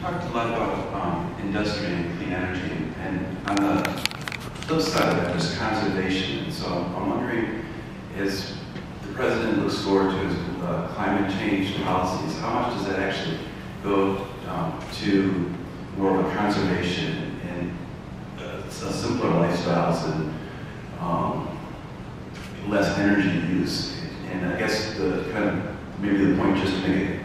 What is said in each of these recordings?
talked a lot about industry and clean energy, and on the flip side of that, there's conservation. And so I'm wondering, as the president looks forward to his climate change policies, how much does that actually go to more of a conservation and simpler lifestyles and less energy use? And I guess the kind of maybe the point, just to make it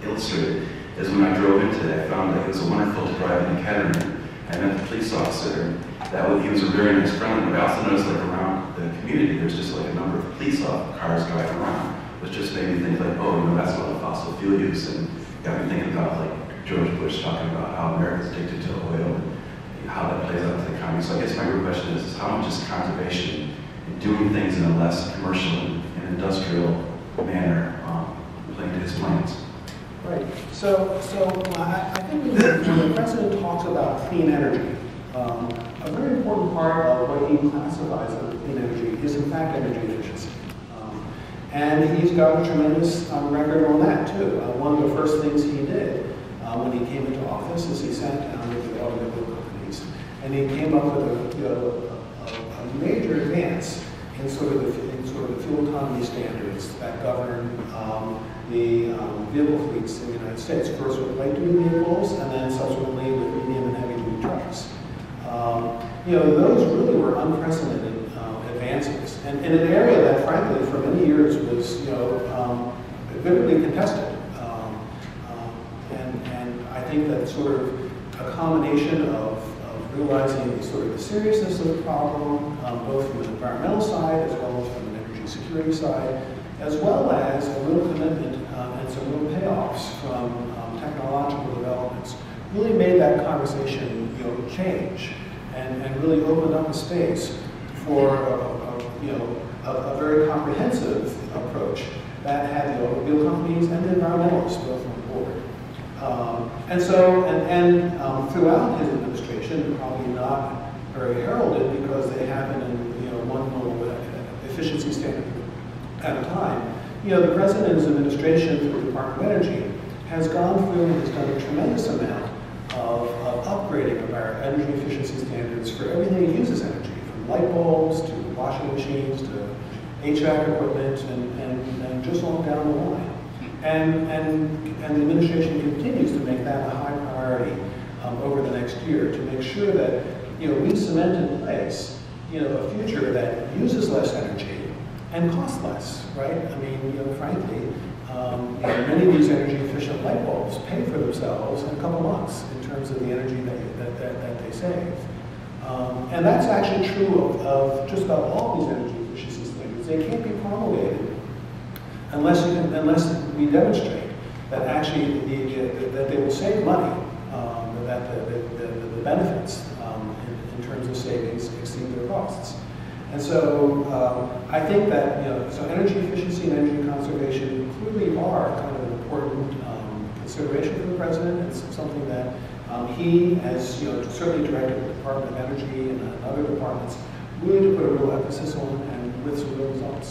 illustrated, is when I drove into that, I found that it was wonderful to drive in Kettering. I met the police officer. He was a very nice friend, but I also noticed like around the community, there's just like a number of police cars driving around, which just made me think like, oh, that's a lot of fossil fuel use, and got me thinking about like George Bush talking about how America's addicted to oil and how that plays out to the economy. So I guess my real question is how much is conservation and doing things in a less commercial and industrial manner playing to his plans? Right. So I think when the president talks about clean energy, a very important part of what he classifies as clean energy is in fact energy efficiency. And he's got a tremendous record on that too. One of the first things he did when he came into office is he sat down with the automobile companies and he came up with a major advance in sort of the fuel economy standards that govern the vehicle fleets in the United States. First with light-duty vehicles, and then subsequently with medium and heavy-duty trucks. Those really were unprecedented advances, and in an area that, frankly, for many years was, vividly contested. And I think that sort of a combination of realizing the seriousness of the problem, both from an environmental side as well as from an energy security side, as well as a real commitment and some real payoffs from technological developments, really made that conversation change and really opened up a space for a very comprehensive approach that had the automobile companies and the environmentalists both on board. And throughout his administration, probably not very heralded because they happen in one little efficiency standard at a time. The president's administration through the Department of Energy has gone through and has done a tremendous amount of upgrading of our energy efficiency standards for everything that uses energy, from light bulbs to washing machines to HVAC equipment and just on down the line. And the administration continues to make that a high priority over the next year to make sure that we cement in place a future that uses less energy and costs less, right? I mean, frankly, many of these energy efficient light bulbs pay for themselves in a couple months in terms of the energy that they save. And that's actually true of just about all these energy efficiency standards. They can't be promulgated unless we demonstrate that actually that they will save money, that the benefits in terms of savings exceed their costs. And so I think that so energy efficiency and energy conservation clearly are kind of an important consideration for the president. It's something that he, as certainly director of the Department of Energy and other departments, really to put a real emphasis on and with some real results.